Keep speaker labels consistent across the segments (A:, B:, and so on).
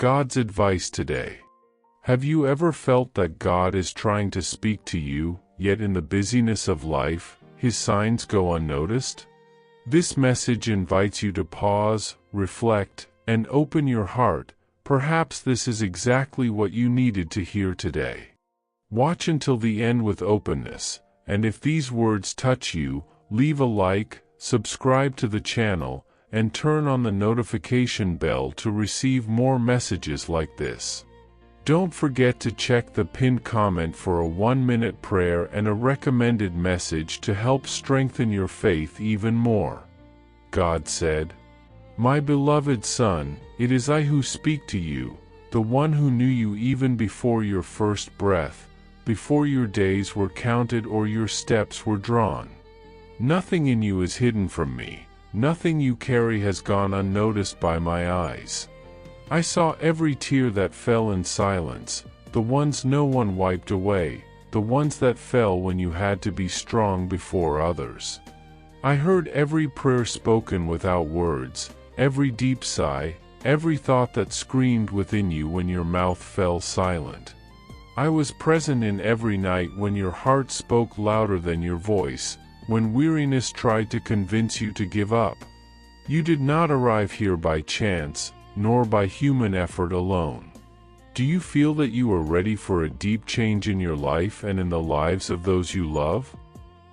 A: God's advice today. Have you ever felt that God is trying to speak to you, yet in the busyness of life, His signs go unnoticed? This message invites you to pause, reflect, and open your heart. Perhaps this is exactly what you needed to hear today. Watch until the end with openness, and if these words touch you, leave a like, subscribe to the channel, and turn on the notification bell to receive more messages like this. Don't forget to check the pinned comment for a 1-minute prayer and a recommended message to help strengthen your faith even more. God said, "My beloved Son, it is I who speak to you, the one who knew you even before your first breath, before your days were counted or your steps were drawn. Nothing in you is hidden from me, nothing you carry has gone unnoticed by my eyes. I saw every tear that fell in silence, the ones no one wiped away, the ones that fell when you had to be strong before others. I heard every prayer spoken without words, every deep sigh, every thought that screamed within you when your mouth fell silent. I was present in every night when your heart spoke louder than your voice, when weariness tried to convince you to give up. You did not arrive here by chance, nor by human effort alone. Do you feel that you are ready for a deep change in your life and in the lives of those you love?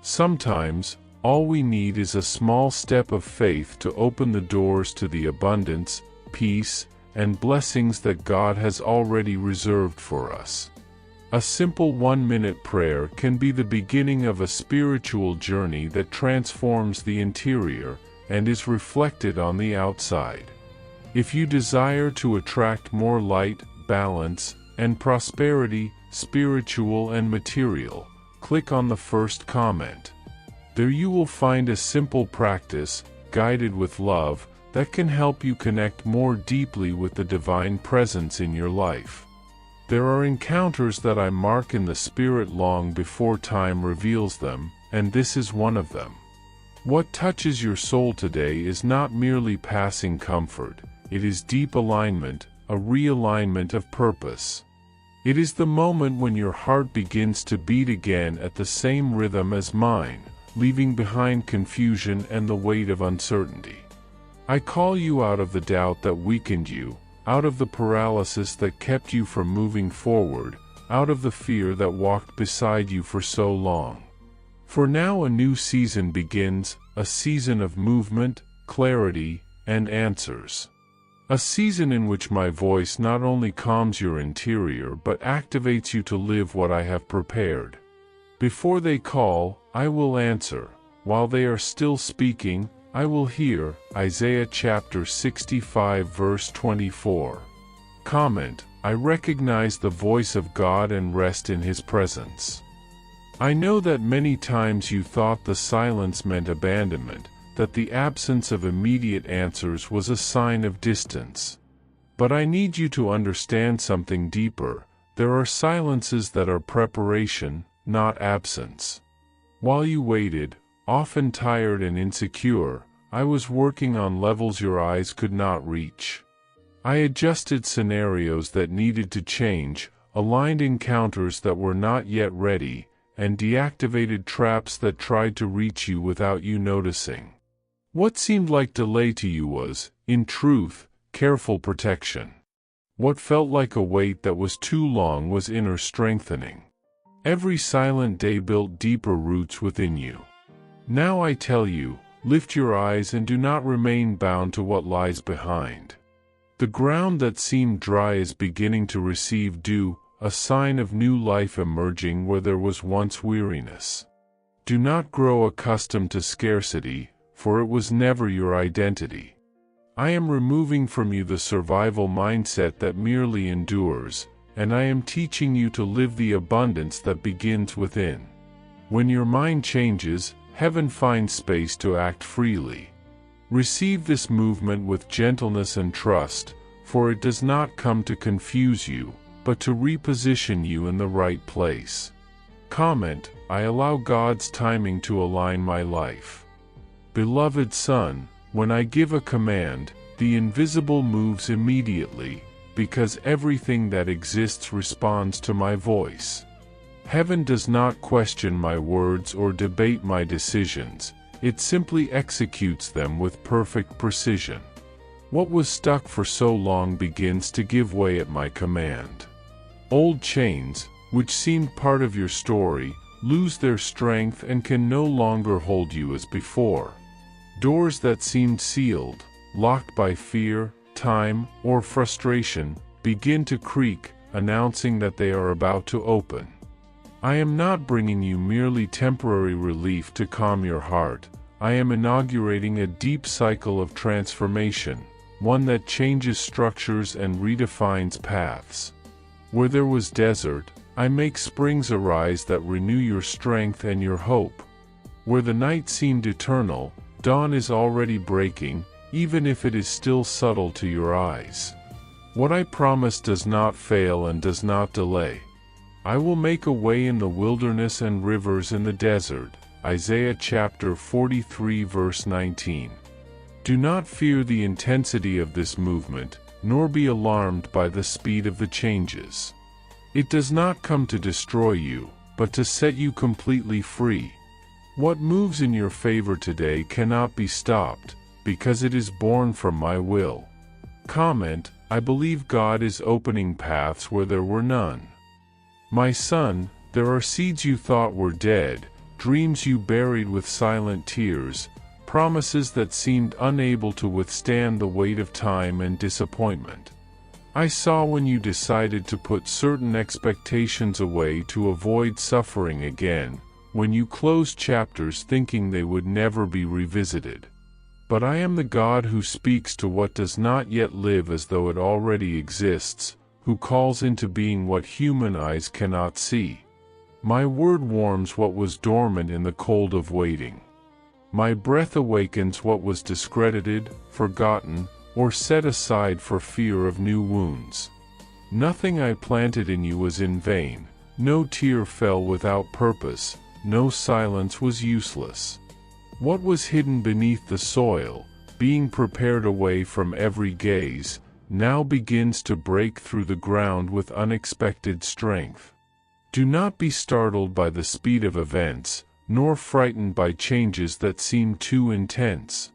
A: Sometimes, all we need is a small step of faith to open the doors to the abundance, peace, and blessings that God has already reserved for us. A simple 1-minute prayer can be the beginning of a spiritual journey that transforms the interior and is reflected on the outside. If you desire to attract more light, balance, and prosperity, spiritual and material, click on the first comment. There you will find a simple practice, guided with love, that can help you connect more deeply with the divine presence in your life. There are encounters that I mark in the Spirit long before time reveals them, and this is one of them. What touches your soul today is not merely passing comfort, it is deep alignment, a realignment of purpose. It is the moment when your heart begins to beat again at the same rhythm as mine, leaving behind confusion and the weight of uncertainty. I call you out of the doubt that weakened you, out of the paralysis that kept you from moving forward, out of the fear that walked beside you for so long. For now a new season begins, a season of movement, clarity, and answers. A season in which my voice not only calms your interior but activates you to live what I have prepared. Before they call, I will answer. While they are still speaking, I will hear. Isaiah chapter 65 verse 24. Comment: I recognize the voice of God and rest in His presence. I know that many times you thought the silence meant abandonment, that the absence of immediate answers was a sign of distance. But I need you to understand something deeper. There are silences that are preparation, not absence. While you waited, often tired and insecure, I was working on levels your eyes could not reach. I adjusted scenarios that needed to change, aligned encounters that were not yet ready, and deactivated traps that tried to reach you without you noticing. What seemed like delay to you was, in truth, careful protection. What felt like a wait that was too long was inner strengthening. Every silent day built deeper roots within you. Now I tell you, lift your eyes and do not remain bound to what lies behind. The ground that seemed dry is beginning to receive dew, a sign of new life emerging where there was once weariness. Do not grow accustomed to scarcity, for it was never your identity. I am removing from you the survival mindset that merely endures, and I am teaching you to live the abundance that begins within. When your mind changes, heaven finds space to act freely. Receive this movement with gentleness and trust, for it does not come to confuse you, but to reposition you in the right place. Comment: I allow God's timing to align my life. Beloved Son, when I give a command, the invisible moves immediately, because everything that exists responds to my voice. Heaven does not question my words or debate my decisions, it simply executes them with perfect precision. What was stuck for so long begins to give way at my command. Old chains, which seemed part of your story, lose their strength and can no longer hold you as before. Doors that seemed sealed, locked by fear, time, or frustration, begin to creak, announcing that they are about to open. I am not bringing you merely temporary relief to calm your heart. I am inaugurating a deep cycle of transformation, one that changes structures and redefines paths. Where there was desert, I make springs arise that renew your strength and your hope. Where the night seemed eternal, dawn is already breaking, even if it is still subtle to your eyes. What I promise does not fail and does not delay. I will make a way in the wilderness and rivers in the desert. Isaiah chapter 43 verse 19. Do not fear the intensity of this movement, nor be alarmed by the speed of the changes. It does not come to destroy you, but to set you completely free. What moves in your favor today cannot be stopped, because it is born from my will. Comment: I believe God is opening paths where there were none. My son, there are seeds you thought were dead, dreams you buried with silent tears, promises that seemed unable to withstand the weight of time and disappointment. I saw when you decided to put certain expectations away to avoid suffering again, when you closed chapters thinking they would never be revisited. But I am the God who speaks to what does not yet live as though it already exists, who calls into being what human eyes cannot see. My word warms what was dormant in the cold of waiting. My breath awakens what was discredited, forgotten, or set aside for fear of new wounds. Nothing I planted in you was in vain, no tear fell without purpose, no silence was useless. What was hidden beneath the soil, being prepared away from every gaze, now begins to break through the ground with unexpected strength. Do not be startled by the speed of events, nor frightened by changes that seem too intense.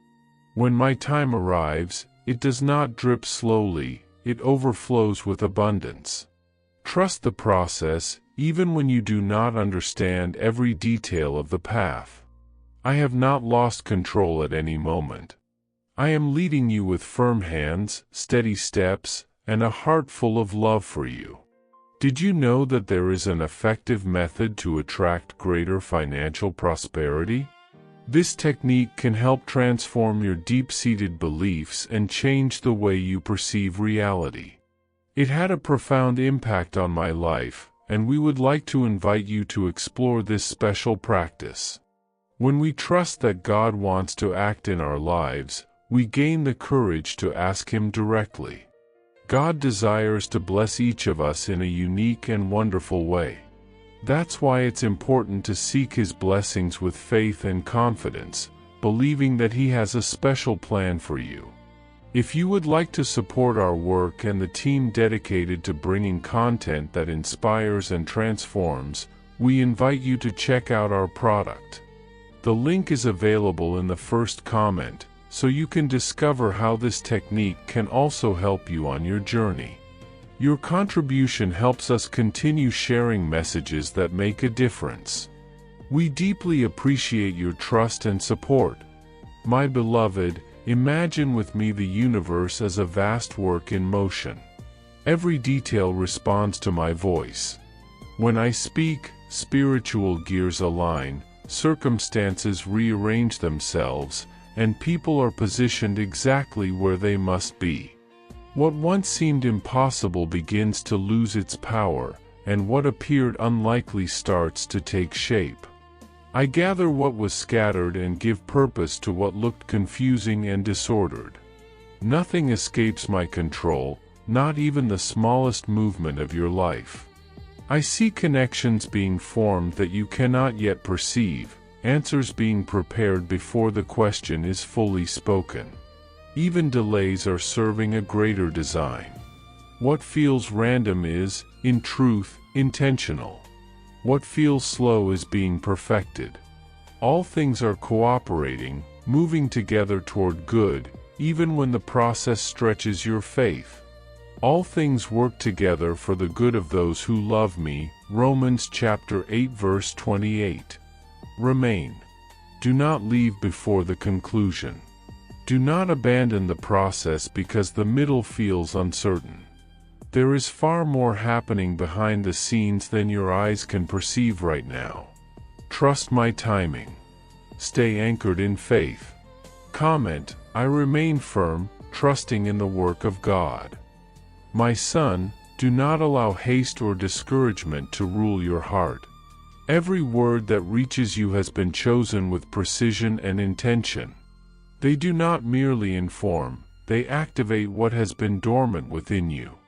A: When my time arrives, it does not drip slowly, it overflows with abundance. Trust the process, even when you do not understand every detail of the path. I have not lost control at any moment. I am leading you with firm hands, steady steps, and a heart full of love for you. Did you know that there is an effective method to attract greater financial prosperity? This technique can help transform your deep-seated beliefs and change the way you perceive reality. It had a profound impact on my life, and we would like to invite you to explore this special practice. When we trust that God wants to act in our lives, we gain the courage to ask Him directly. God desires to bless each of us in a unique and wonderful way. That's why it's important to seek His blessings with faith and confidence, believing that He has a special plan for you. If you would like to support our work and the team dedicated to bringing content that inspires and transforms, we invite you to check out our product. The link is available in the first comment, so you can discover how this technique can also help you on your journey. Your contribution helps us continue sharing messages that make a difference. We deeply appreciate your trust and support. My beloved, imagine with me the universe as a vast work in motion. Every detail responds to my voice. When I speak, spiritual gears align, circumstances rearrange themselves, and people are positioned exactly where they must be. What once seemed impossible begins to lose its power, and what appeared unlikely starts to take shape. I gather what was scattered and give purpose to what looked confusing and disordered. Nothing escapes my control, not even the smallest movement of your life. I see connections being formed that you cannot yet perceive, answers being prepared before the question is fully spoken. Even delays are serving a greater design. What feels random is, in truth, intentional. What feels slow is being perfected. All things are cooperating, moving together toward good, even when the process stretches your faith. All things work together for the good of those who love me. Romans chapter 8 verse 28. Remain. Do not leave before the conclusion. Do not abandon the process because the middle feels uncertain. There is far more happening behind the scenes than your eyes can perceive right now. Trust my timing. Stay anchored in faith. Comment, I remain firm, trusting in the work of God. My son, do not allow haste or discouragement to rule your heart. Every word that reaches you has been chosen with precision and intention. They do not merely inform, they activate what has been dormant within you.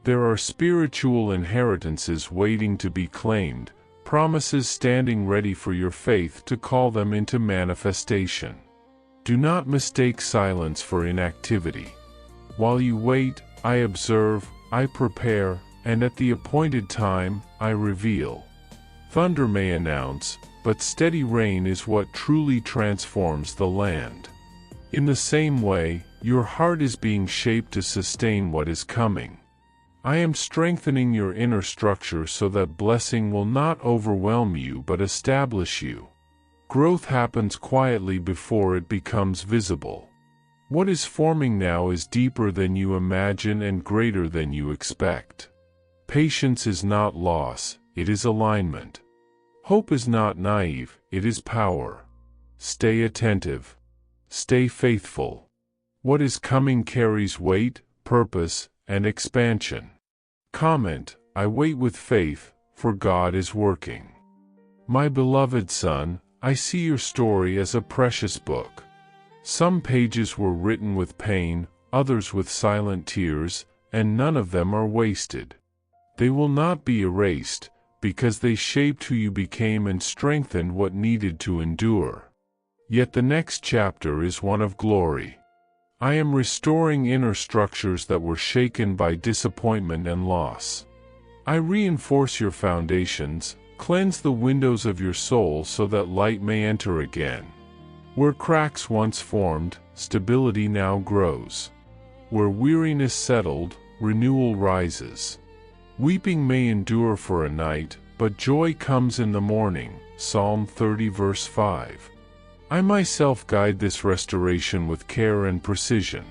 A: There are spiritual inheritances waiting to be claimed, promises standing ready for your faith to call them into manifestation. Do not mistake silence for inactivity. While you wait, I observe, I prepare, and at the appointed time, I reveal. Thunder may announce, but steady rain is what truly transforms the land. In the same way, your heart is being shaped to sustain what is coming. I am strengthening your inner structure so that blessing will not overwhelm you but establish you. Growth happens quietly before it becomes visible. What is forming now is deeper than you imagine and greater than you expect. Patience is not loss, it is alignment. Hope is not naive, it is power. Stay attentive. Stay faithful. What is coming carries weight, purpose, and expansion. Comment, I wait with faith, for God is working. My beloved son, I see your story as a precious book. Some pages were written with pain, others with silent tears, and none of them are wasted. They will not be erased, because they shaped who you became and strengthened what needed to endure. Yet the next chapter is one of glory. I am restoring inner structures that were shaken by disappointment and loss. I reinforce your foundations, cleanse the windows of your soul so that light may enter again. Where cracks once formed, stability now grows. Where weariness settled, renewal rises. Weeping may endure for a night, but joy comes in the morning. Psalm 30 verse 5. I myself guide this restoration with care and precision.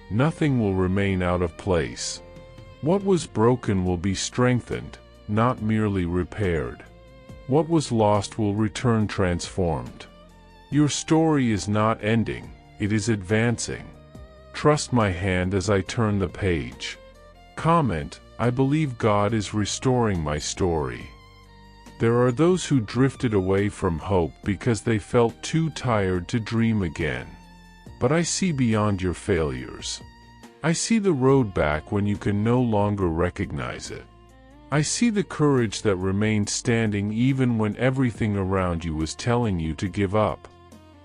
A: Nothing will remain out of place. What was broken will be strengthened, not merely repaired. What was lost will return transformed. Your story is not ending, it is advancing. Trust my hand as I turn the page. Comment, I believe God is restoring my story. There are those who drifted away from hope because they felt too tired to dream again. But I see beyond your failures. I see the road back when you can no longer recognize it. I see the courage that remained standing even when everything around you was telling you to give up.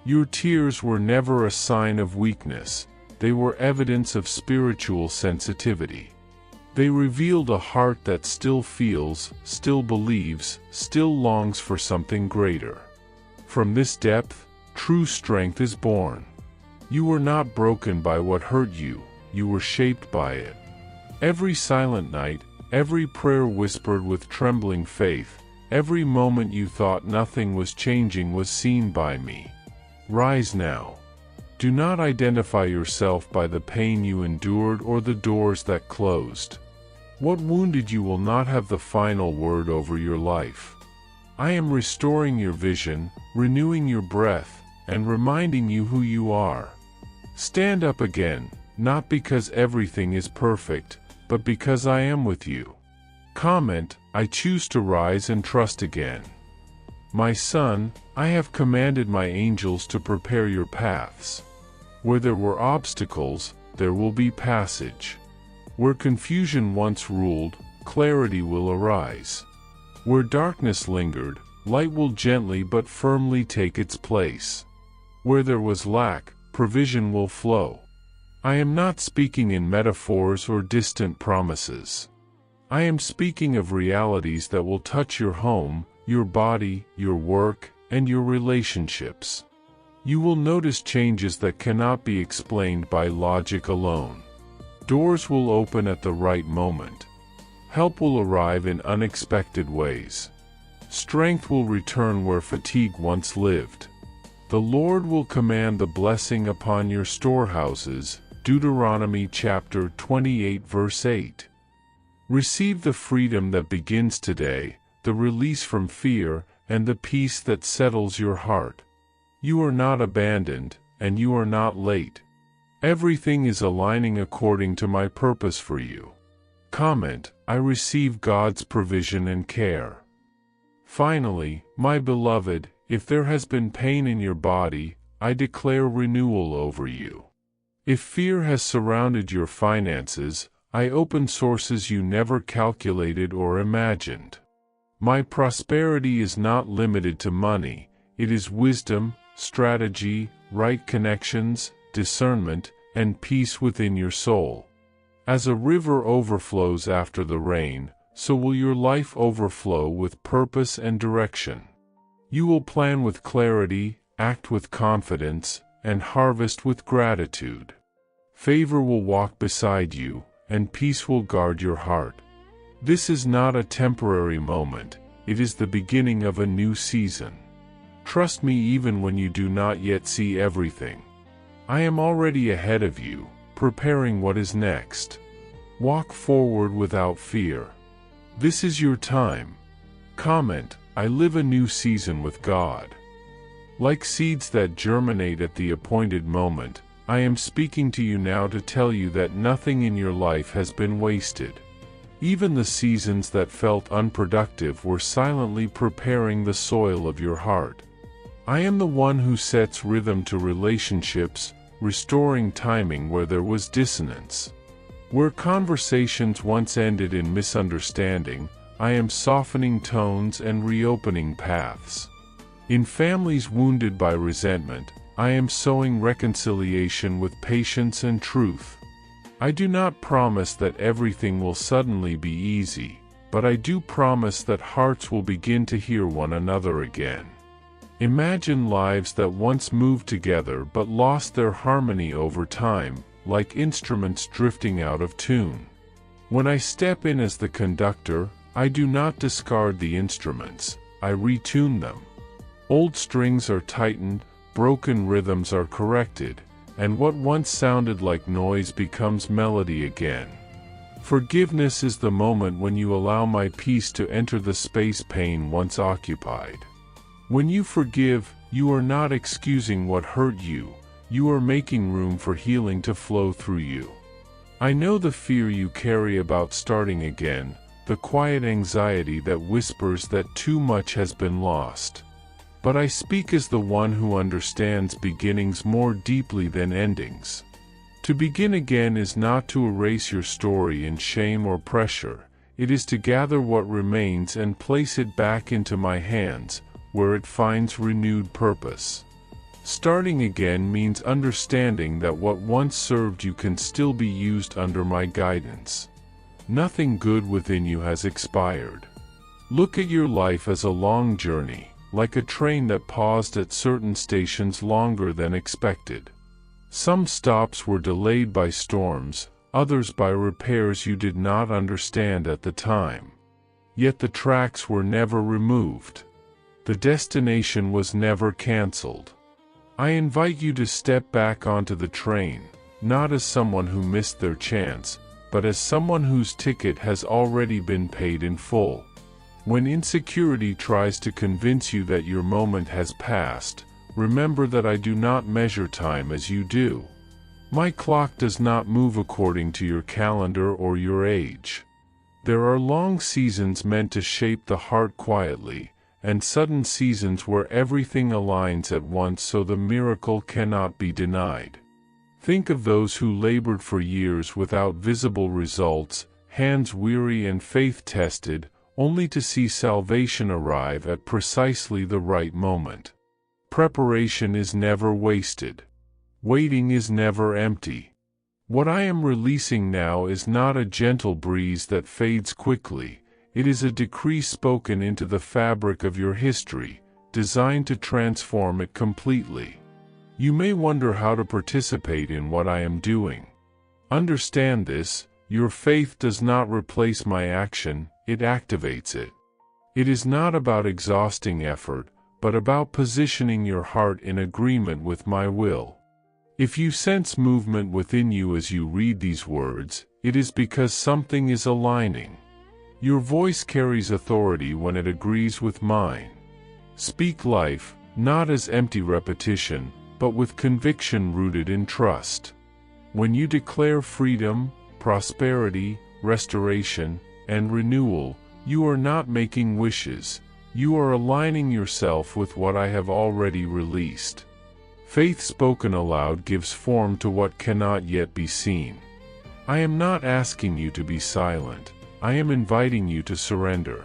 A: Your tears were never a sign of weakness, they were evidence of spiritual sensitivity. They revealed a heart that still feels, still believes, still longs for something greater. From this depth, true strength is born. You were not broken by what hurt you, you were shaped by it. Every silent night, every prayer whispered with trembling faith, every moment you thought nothing was changing was seen by me. Rise now. Do not identify yourself by the pain you endured or the doors that closed. What wounded you will not have the final word over your life. I am restoring your vision, renewing your breath, and reminding you who you are. Stand up again, not because everything is perfect, but because I am with you. Comment, I choose to rise and trust again. My son, I have commanded my angels to prepare your paths. Where there were obstacles, there will be passage. Where confusion once ruled, clarity will arise. Where darkness lingered, light will gently but firmly take its place. Where there was lack, provision will flow. I am not speaking in metaphors or distant promises. I am speaking of realities that will touch your home, your body, your work, and your relationships. You will notice changes that cannot be explained by logic alone. Doors will open at the right moment. Help will arrive in unexpected ways. Strength will return where fatigue once lived. The Lord will command the blessing upon your storehouses. Deuteronomy chapter 28 verse 8. Receive the freedom that begins today, the release from fear, and the peace that settles your heart. You are not abandoned, and you are not late. Everything is aligning according to my purpose for you. Comment: I receive God's provision and care. Finally, my beloved, if there has been pain in your body, I declare renewal over you. If fear has surrounded your finances, I open sources you never calculated or imagined. My prosperity is not limited to money, it is wisdom, strategy, right connections, discernment, and peace within your soul. As a river overflows after the rain, so will your life overflow with purpose and direction. You will plan with clarity, act with confidence, and harvest with gratitude. Favor will walk beside you, and peace will guard your heart. This is not a temporary moment, it is the beginning of a new season. Trust me even when you do not yet see everything. I am already ahead of you, preparing what is next. Walk forward without fear. This is your time. Comment: I live a new season with God. Like seeds that germinate at the appointed moment, I am speaking to you now to tell you that nothing in your life has been wasted. Even the seasons that felt unproductive were silently preparing the soil of your heart. I am the one who sets rhythm to relationships, restoring timing where there was dissonance. Where conversations once ended in misunderstanding, I am softening tones and reopening paths. In families wounded by resentment, I am sowing reconciliation with patience and truth. I do not promise that everything will suddenly be easy, but I do promise that hearts will begin to hear one another again. Imagine lives that once moved together but lost their harmony over time, like instruments drifting out of tune. When I step in as the conductor, I do not discard the instruments, I retune them. Old strings are tightened, broken rhythms are corrected, and what once sounded like noise becomes melody again. Forgiveness is the moment when you allow my peace to enter the space pain once occupied. When you forgive, you are not excusing what hurt you, you are making room for healing to flow through you. I know the fear you carry about starting again, the quiet anxiety that whispers that too much has been lost. But I speak as the one who understands beginnings more deeply than endings. To begin again is not to erase your story in shame or pressure, it is to gather what remains and place it back into my hands, where it finds renewed purpose. Starting again means understanding that what once served you can still be used under my guidance. Nothing good within you has expired. Look at your life as a long journey, like a train that paused at certain stations longer than expected. Some stops were delayed by storms, others by repairs you did not understand at the time. Yet the tracks were never removed. The destination was never canceled. I invite you to step back onto the train, not as someone who missed their chance, but as someone whose ticket has already been paid in full. When insecurity tries to convince you that your moment has passed, remember that I do not measure time as you do. My clock does not move according to your calendar or your age. There are long seasons meant to shape the heart quietly, and sudden seasons where everything aligns at once so the miracle cannot be denied. Think of those who labored for years without visible results, hands weary and faith tested, only to see salvation arrive at precisely the right moment. Preparation is never wasted. Waiting is never empty. What I am releasing now is not a gentle breeze that fades quickly. It is a decree spoken into the fabric of your history, designed to transform it completely. You may wonder how to participate in what I am doing. Understand this: your faith does not replace my action, it activates it. It is not about exhausting effort, but about positioning your heart in agreement with my will. If you sense movement within you as you read these words, it is because something is aligning. Your voice carries authority when it agrees with mine. Speak life, not as empty repetition, but with conviction rooted in trust. When you declare freedom, prosperity, restoration, and renewal, you are not making wishes, you are aligning yourself with what I have already released. Faith spoken aloud gives form to what cannot yet be seen. I am not asking you to be silent, I am inviting you to surrender.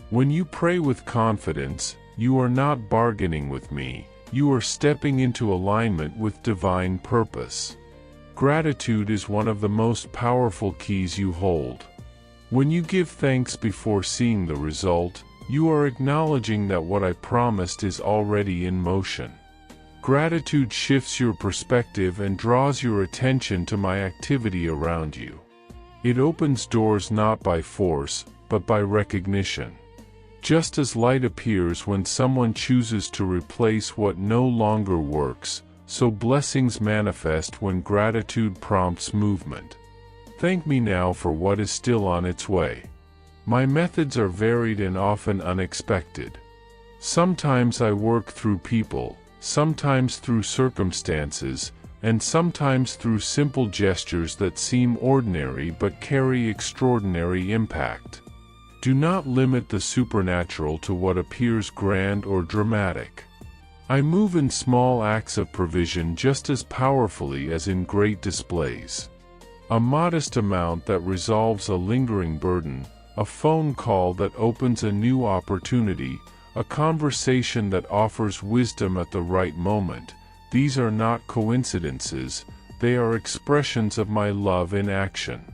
A: When you pray with confidence, you are not bargaining with me, you are stepping into alignment with divine purpose. Gratitude is one of the most powerful keys you hold. When you give thanks before seeing the result, you are acknowledging that what I promised is already in motion. Gratitude shifts your perspective and draws your attention to my activity around you. It opens doors not by force, but by recognition. Just as light appears when someone chooses to replace what no longer works, so blessings manifest when gratitude prompts movement. Thank me now for what is still on its way. My methods are varied and often unexpected. Sometimes I work through people, sometimes through circumstances, and sometimes through simple gestures that seem ordinary but carry extraordinary impact. Do not limit the supernatural to what appears grand or dramatic. I move in small acts of provision just as powerfully as in great displays. A modest amount that resolves a lingering burden, a phone call that opens a new opportunity, a conversation that offers wisdom at the right moment. These are not coincidences, they are expressions of my love in action.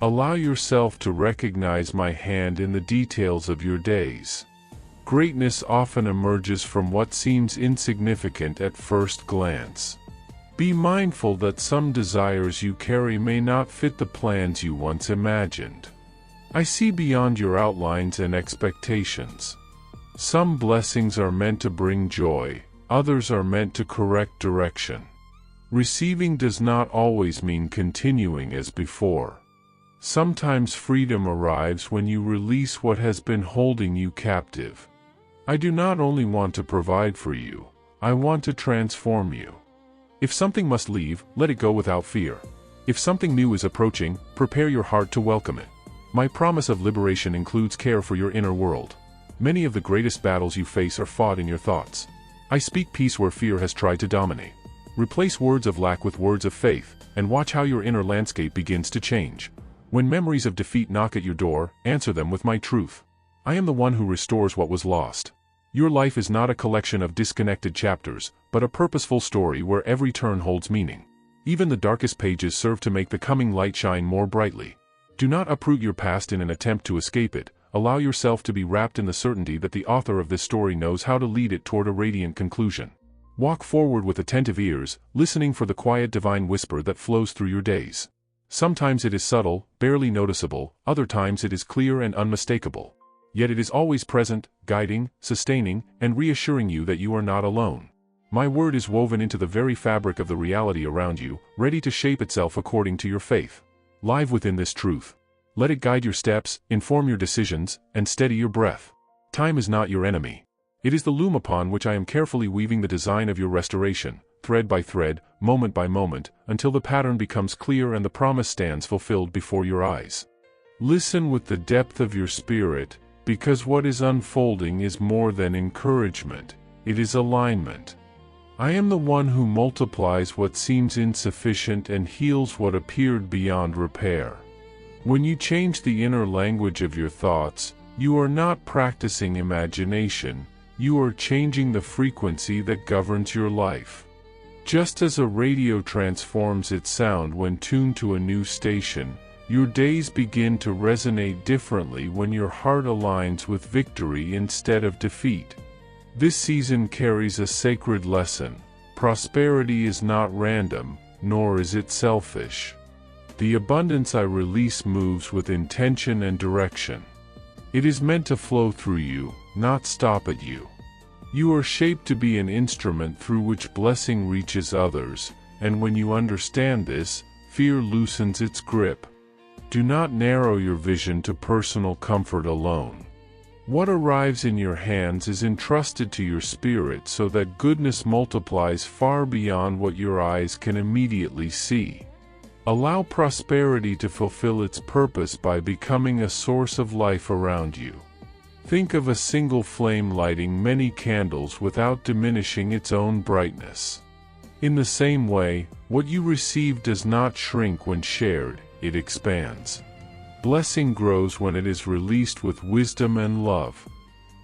A: Allow yourself to recognize my hand in the details of your days. Greatness often emerges from what seems insignificant at first glance. Be mindful that some desires you carry may not fit the plans you once imagined. I see beyond your outlines and expectations. Some blessings are meant to bring joy, others are meant to correct direction. Receiving does not always mean continuing as before. Sometimes freedom arrives when you release what has been holding you captive. I do not only want to provide for you, I want to transform you. If something must leave, let it go without fear. If something new is approaching, prepare your heart to welcome it. My promise of liberation includes care for your inner world. Many of the greatest battles you face are fought in your thoughts. I speak peace where fear has tried to dominate. Replace words of lack with words of faith, and watch how your inner landscape begins to change. When memories of defeat knock at your door, answer them with my truth. I am the one who restores what was lost. Your life is not a collection of disconnected chapters, but a purposeful story where every turn holds meaning. Even the darkest pages serve to make the coming light shine more brightly. Do not uproot your past in an attempt to escape it. Allow yourself to be wrapped in the certainty that the author of this story knows how to lead it toward a radiant conclusion. Walk forward with attentive ears, listening for the quiet divine whisper that flows through your days. Sometimes it is subtle, barely noticeable, other times it is clear and unmistakable. Yet it is always present, guiding, sustaining, and reassuring you that you are not alone. My word is woven into the very fabric of the reality around you, ready to shape itself according to your faith. Live within this truth. Let it guide your steps, inform your decisions, and steady your breath. Time is not your enemy. It is the loom upon which I am carefully weaving the design of your restoration, thread by thread, moment by moment, until the pattern becomes clear and the promise stands fulfilled before your eyes. Listen with the depth of your spirit, because what is unfolding is more than encouragement, it is alignment. I am the one who multiplies what seems insufficient and heals what appeared beyond repair. When you change the inner language of your thoughts, you are not practicing imagination, you are changing the frequency that governs your life. Just as a radio transforms its sound when tuned to a new station, your days begin to resonate differently when your heart aligns with victory instead of defeat. This season carries a sacred lesson. Prosperity is not random, nor is it selfish. The abundance I release moves with intention and direction. It is meant to flow through you, not stop at you. You are shaped to be an instrument through which blessing reaches others, and when you understand this, fear loosens its grip. Do not narrow your vision to personal comfort alone. What arrives in your hands is entrusted to your spirit so that goodness multiplies far beyond what your eyes can immediately see. Allow prosperity to fulfill its purpose by becoming a source of life around you. Think of a single flame lighting many candles without diminishing its own brightness. In the same way, what you receive does not shrink when shared, it expands. Blessing grows when it is released with wisdom and love.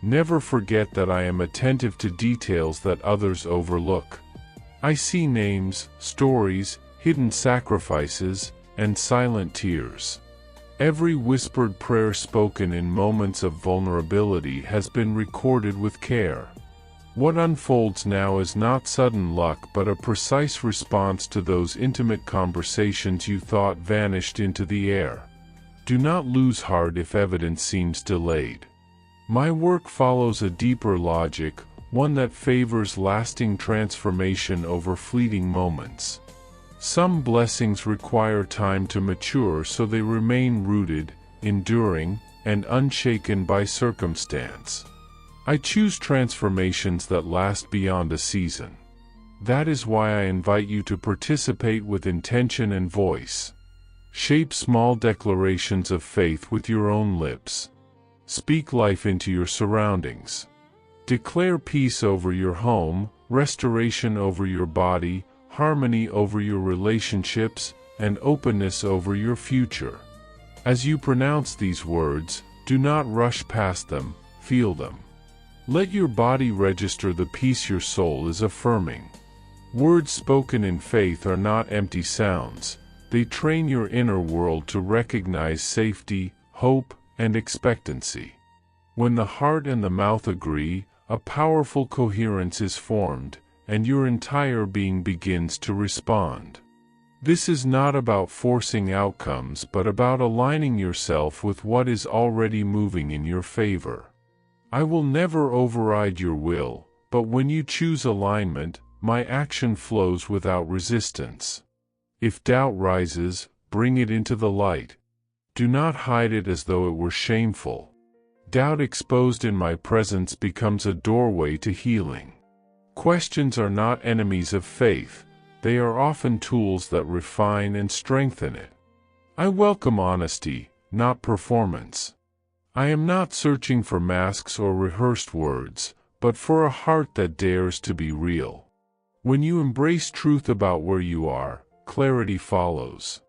A: Never forget that I am attentive to details that others overlook. I see names, stories, hidden sacrifices, and silent tears. Every whispered prayer spoken in moments of vulnerability has been recorded with care. What unfolds now is not sudden luck but a precise response to those intimate conversations you thought vanished into the air. Do not lose heart if evidence seems delayed. My work follows a deeper logic, one that favors lasting transformation over fleeting moments. Some blessings require time to mature so they remain rooted, enduring, and unshaken by circumstance. I choose transformations that last beyond a season. That is why I invite you to participate with intention and voice. Shape small declarations of faith with your own lips. Speak life into your surroundings. Declare peace over your home, restoration over your body, harmony over your relationships, and openness over your future. As you pronounce these words, do not rush past them, feel them. Let your body register the peace your soul is affirming. Words spoken in faith are not empty sounds. They train your inner world to recognize safety, hope, and expectancy. When the heart and the mouth agree, a powerful coherence is formed, and your entire being begins to respond. This is not about forcing outcomes but about aligning yourself with what is already moving in your favor. I will never override your will, but when you choose alignment, my action flows without resistance. If doubt rises, bring it into the light. Do not hide it as though it were shameful. Doubt exposed in my presence becomes a doorway to healing. Questions are not enemies of faith. They are often tools that refine and strengthen it. I welcome honesty, not performance. I am not searching for masks or rehearsed words, but for a heart that dares to be real. When you embrace truth about where you are, clarity follows.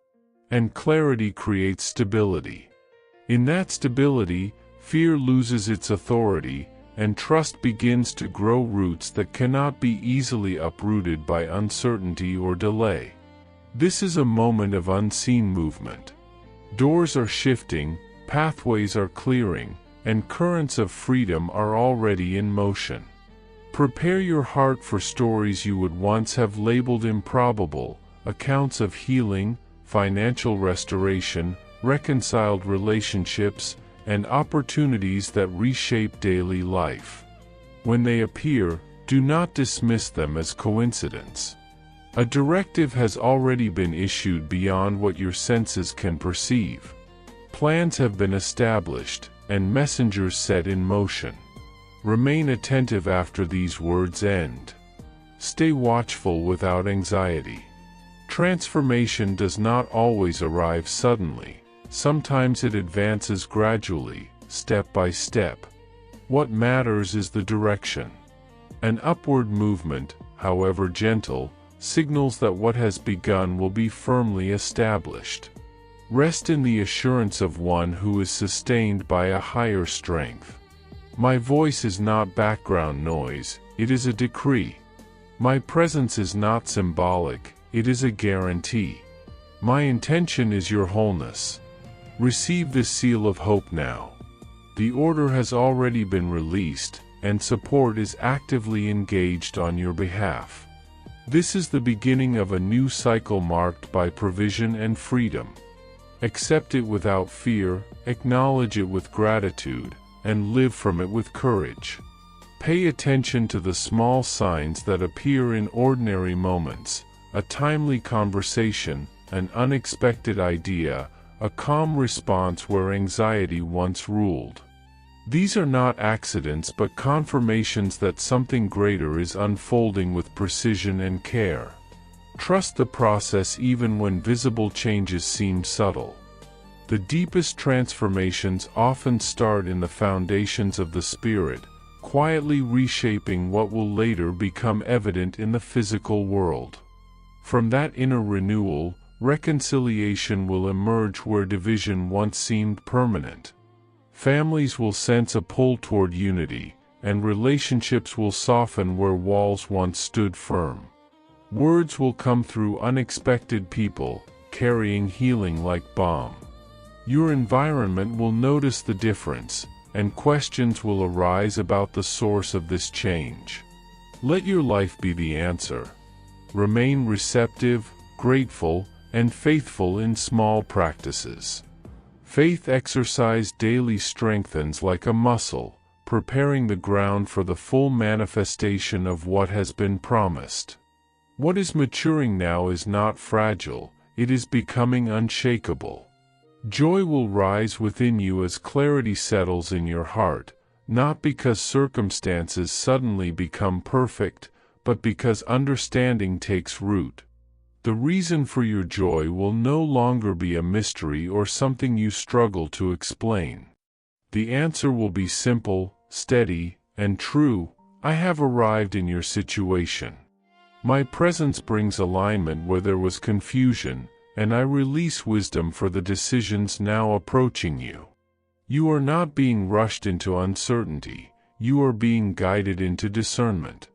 A: And clarity creates stability. In that stability, fear loses its authority, and trust begins to grow roots that cannot be easily uprooted by uncertainty or delay. This is a moment of unseen movement. Doors are shifting, pathways are clearing, and currents of freedom are already in motion. Prepare your heart for stories you would once have labeled improbable, accounts of healing, financial restoration, reconciled relationships, and opportunities that reshape daily life. When they appear, do not dismiss them as coincidence. A directive has already been issued beyond what your senses can perceive. Plans have been established, and messengers set in motion. Remain attentive after these words end. Stay watchful without anxiety. Transformation does not always arrive suddenly. Sometimes it advances gradually, step by step. What matters is the direction. An upward movement, however gentle, signals that what has begun will be firmly established. Rest in the assurance of one who is sustained by a higher strength. My voice is not background noise, it is a decree. My presence is not symbolic, it is a guarantee. My intention is your wholeness. Receive this seal of hope now. The order has already been released, and support is actively engaged on your behalf. This is the beginning of a new cycle marked by provision and freedom. Accept it without fear, acknowledge it with gratitude, and live from it with courage. Pay attention to the small signs that appear in ordinary moments: a timely conversation, an unexpected idea, a calm response where anxiety once ruled. These are not accidents but confirmations that something greater is unfolding with precision and care. Trust the process even when visible changes seem subtle. The deepest transformations often start in the foundations of the spirit, quietly reshaping what will later become evident in the physical world. From that inner renewal, reconciliation will emerge where division once seemed permanent. Families will sense a pull toward unity, and relationships will soften where walls once stood firm. Words will come through unexpected people, carrying healing like balm. Your environment will notice the difference, and questions will arise about the source of this change. Let your life be the answer. Remain receptive, grateful, and faithful in small practices. Faith exercised daily strengthens like a muscle, preparing the ground for the full manifestation of what has been promised. What is maturing now is not fragile, it is becoming unshakable. Joy will rise within you as clarity settles in your heart, not because circumstances suddenly become perfect, but because understanding takes root. The reason for your joy will no longer be a mystery or something you struggle to explain. The answer will be simple, steady, and true: I have arrived in your situation. My presence brings alignment where there was confusion, and I release wisdom for the decisions now approaching you. You are not being rushed into uncertainty, you are being guided into discernment.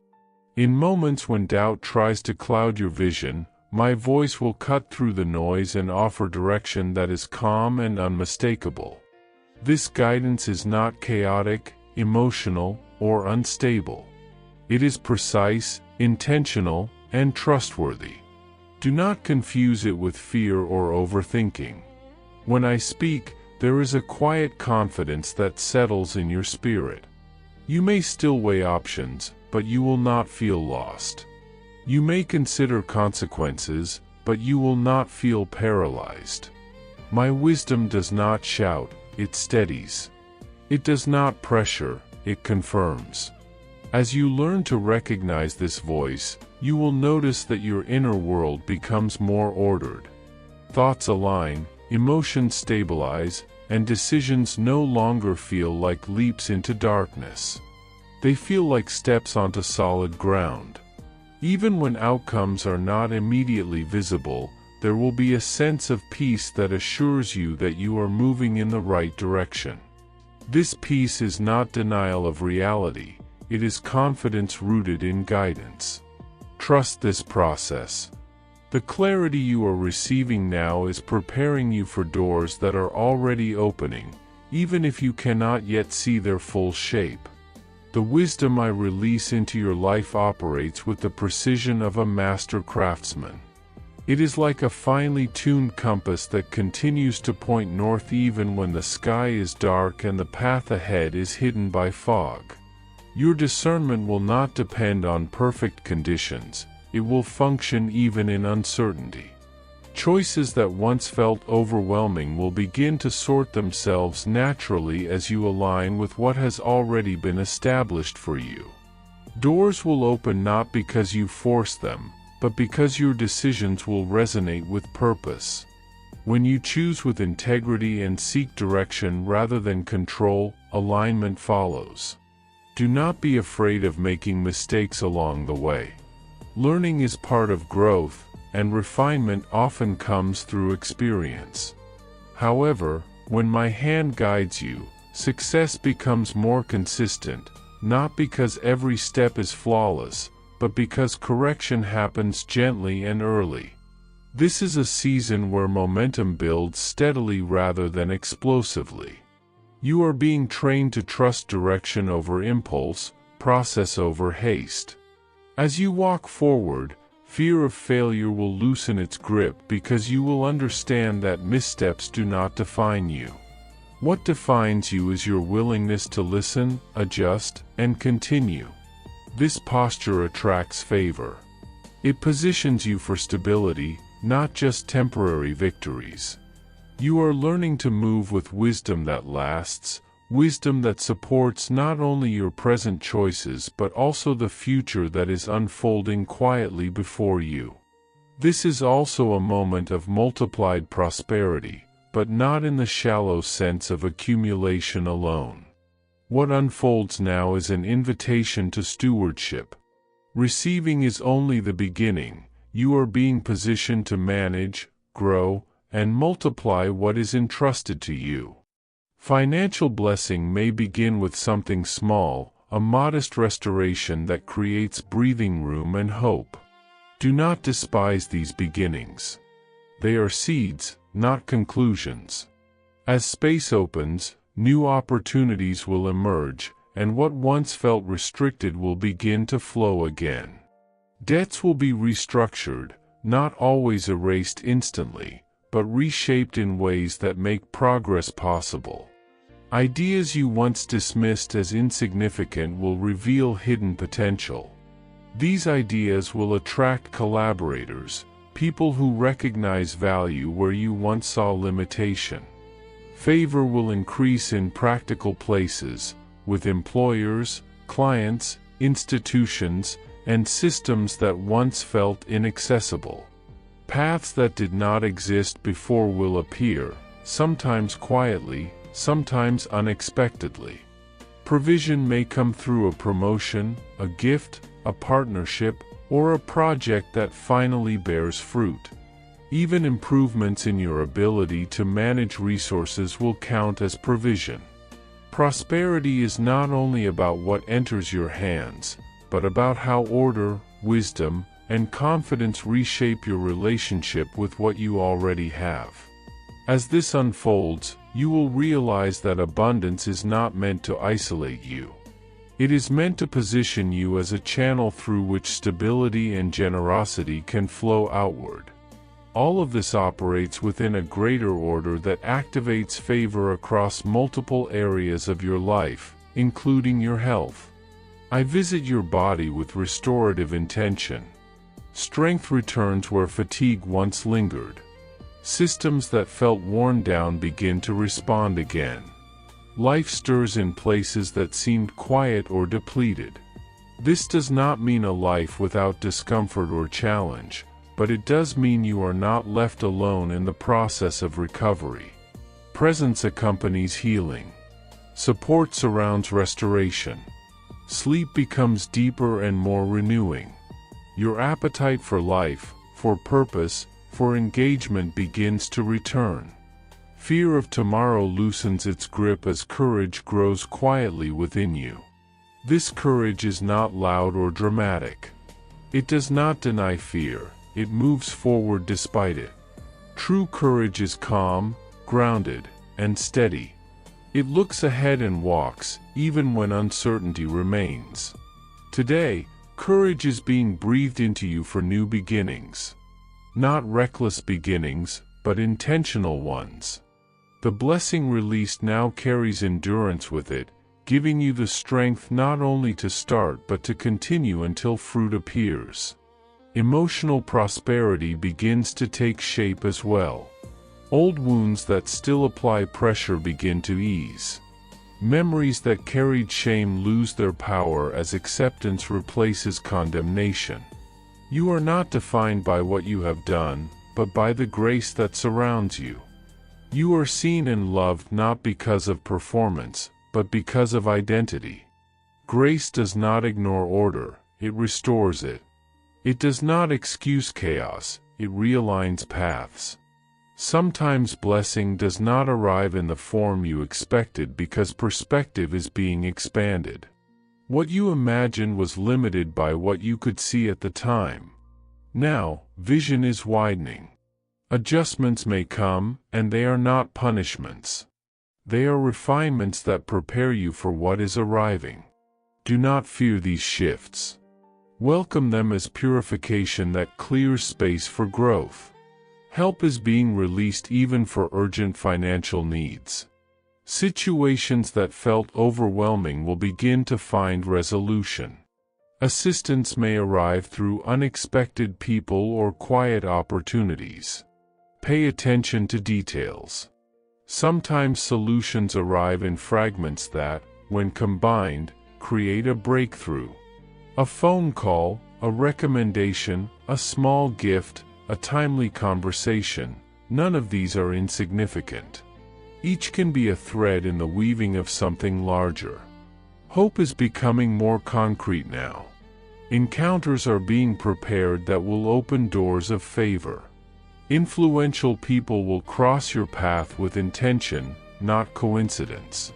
A: In moments when doubt tries to cloud your vision, my voice will cut through the noise and offer direction that is calm and unmistakable. This guidance is not chaotic, emotional, or unstable. It is precise, intentional, and trustworthy. Do not confuse it with fear or overthinking. When I speak, there is a quiet confidence that settles in your spirit. You may still weigh options, but you will not feel lost. You may consider consequences, but you will not feel paralyzed. My wisdom does not shout, it steadies. It does not pressure, it confirms. As you learn to recognize this voice, you will notice that your inner world becomes more ordered. Thoughts align, emotions stabilize, and decisions no longer feel like leaps into darkness. They feel like steps onto solid ground. Even when outcomes are not immediately visible, there will be a sense of peace that assures you that you are moving in the right direction. This peace is not denial of reality, it is confidence rooted in guidance. Trust this process. The clarity you are receiving now is preparing you for doors that are already opening, even if you cannot yet see their full shape. The wisdom I release into your life operates with the precision of a master craftsman. It is like a finely tuned compass that continues to point north even when the sky is dark and the path ahead is hidden by fog. Your discernment will not depend on perfect conditions, it will function even in uncertainty. Choices that once felt overwhelming will begin to sort themselves naturally as you align with what has already been established for you. Doors will open not because you force them, but because your decisions will resonate with purpose. When you choose with integrity and seek direction rather than control, alignment follows. Do not be afraid of making mistakes along the way. Learning is part of growth, and refinement often comes through experience. However, when my hand guides you, success becomes more consistent, not because every step is flawless, but because correction happens gently and early. This is a season where momentum builds steadily rather than explosively. You are being trained to trust direction over impulse, process over haste. As you walk forward, fear of failure will loosen its grip because you will understand that missteps do not define you. What defines you is your willingness to listen, adjust, and continue. This posture attracts favor. It positions you for stability, not just temporary victories. You are learning to move with wisdom that lasts, wisdom that supports not only your present choices but also the future that is unfolding quietly before you. This is also a moment of multiplied prosperity, but not in the shallow sense of accumulation alone. What unfolds now is an invitation to stewardship. Receiving is only the beginning. You are being positioned to manage, grow, and multiply what is entrusted to you. Financial blessing may begin with something small, a modest restoration that creates breathing room and hope. Do not despise these beginnings. They are seeds, not conclusions. As space opens, new opportunities will emerge, and what once felt restricted will begin to flow again. Debts will be restructured, not always erased instantly, but reshaped in ways that make progress possible. Ideas you once dismissed as insignificant will reveal hidden potential. These ideas will attract collaborators, people who recognize value where you once saw limitation. Favor will increase in practical places, with employers, clients, institutions, and systems that once felt inaccessible. Paths that did not exist before will appear, sometimes quietly, sometimes unexpectedly. Provision may come through a promotion, a gift, a partnership, or a project that finally bears fruit. Even improvements in your ability to manage resources will count as provision. Prosperity is not only about what enters your hands, but about how order, wisdom, and confidence reshape your relationship with what you already have. As this unfolds, you will realize that abundance is not meant to isolate you. It is meant to position you as a channel through which stability and generosity can flow outward. All of this operates within a greater order that activates favor across multiple areas of your life, including your health. I visit your body with restorative intention. Strength returns where fatigue once lingered. Systems that felt worn down begin to respond again. Life stirs in places that seemed quiet or depleted. This does not mean a life without discomfort or challenge, but it does mean you are not left alone in the process of recovery. Presence accompanies healing. Support surrounds restoration. Sleep becomes deeper and more renewing. Your appetite for life, for purpose, for engagement begins to return. Fear of tomorrow loosens its grip as courage grows quietly within you. This courage is not loud or dramatic. It does not deny fear, it moves forward despite it. True courage is calm, grounded, and steady. It looks ahead and walks, even when uncertainty remains. Today, courage is being breathed into you for new beginnings. Not reckless beginnings, but intentional ones. The blessing released now carries endurance with it, giving you the strength not only to start but to continue until fruit appears. Emotional prosperity begins to take shape as well. Old wounds that still apply pressure begin to ease. Memories that carried shame lose their power as acceptance replaces condemnation. You are not defined by what you have done, but by the grace that surrounds you. You are seen and loved not because of performance, but because of identity. Grace does not ignore order, it restores it. It does not excuse chaos, it realigns paths. Sometimes blessing does not arrive in the form you expected because perspective is being expanded. What you imagined was limited by what you could see at the time. Now, vision is widening. Adjustments may come, and they are not punishments. They are refinements that prepare you for what is arriving. Do not fear these shifts. Welcome them as purification that clears space for growth. Help is being released even for urgent financial needs. Situations that felt overwhelming will begin to find resolution. Assistance may arrive through unexpected people or quiet opportunities. Pay attention to details. Sometimes solutions arrive in fragments that, when combined, create a breakthrough. A phone call, a recommendation, a small gift, a timely conversation, none of these are insignificant. Each can be a thread in the weaving of something larger. Hope is becoming more concrete now. Encounters are being prepared that will open doors of favor. Influential people will cross your path with intention, not coincidence.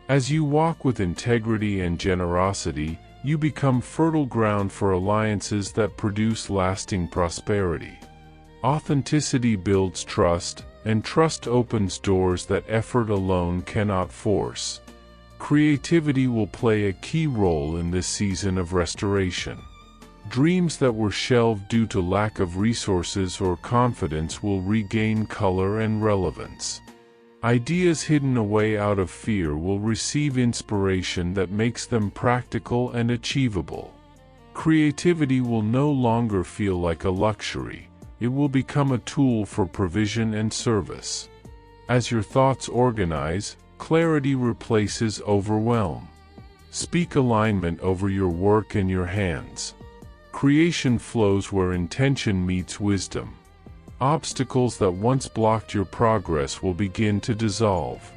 A: As you walk with integrity and generosity, you become fertile ground for alliances that produce lasting prosperity. Authenticity builds trust, and trust opens doors that effort alone cannot force. Creativity will play a key role in this season of restoration. Dreams that were shelved due to lack of resources or confidence will regain color and relevance. Ideas hidden away out of fear will receive inspiration that makes them practical and achievable. Creativity will no longer feel like a luxury. It will become a tool for provision and service. As your thoughts organize, clarity replaces overwhelm. Speak alignment over your work and your hands. Creation flows where intention meets wisdom. Obstacles that once blocked your progress will begin to dissolve.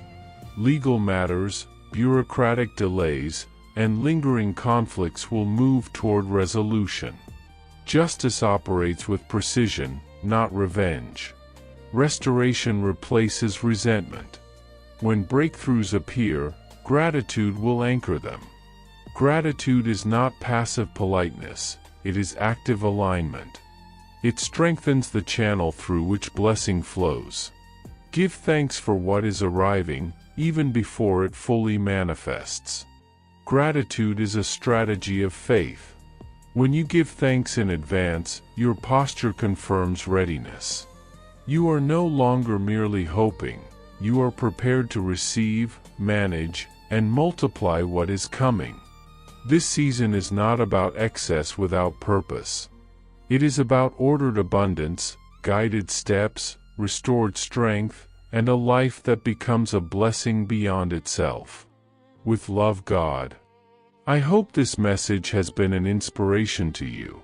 A: Legal matters, bureaucratic delays, and lingering conflicts will move toward resolution. Justice operates with precision, not revenge. Restoration replaces resentment. When breakthroughs appear, gratitude will anchor them. Gratitude is not passive politeness. It is active alignment. It strengthens the channel through which blessing flows. Give thanks for what is arriving, even before it fully manifests. Gratitude is a strategy of faith. When you give thanks in advance, your posture confirms readiness. You are no longer merely hoping. You are prepared to receive, manage, and multiply what is coming. This season is not about excess without purpose. It is about ordered abundance, guided steps, restored strength, and a life that becomes a blessing beyond itself. With love, God. I hope this message has been an inspiration to you.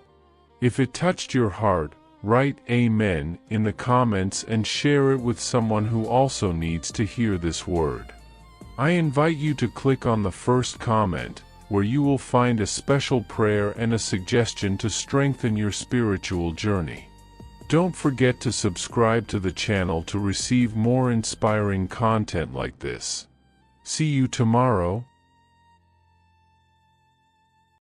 A: If it touched your heart, write Amen in the comments and share it with someone who also needs to hear this word. I invite you to click on the first comment, where you will find a special prayer and a suggestion to strengthen your spiritual journey. Don't forget to subscribe to the channel to receive more inspiring content like this. See you tomorrow.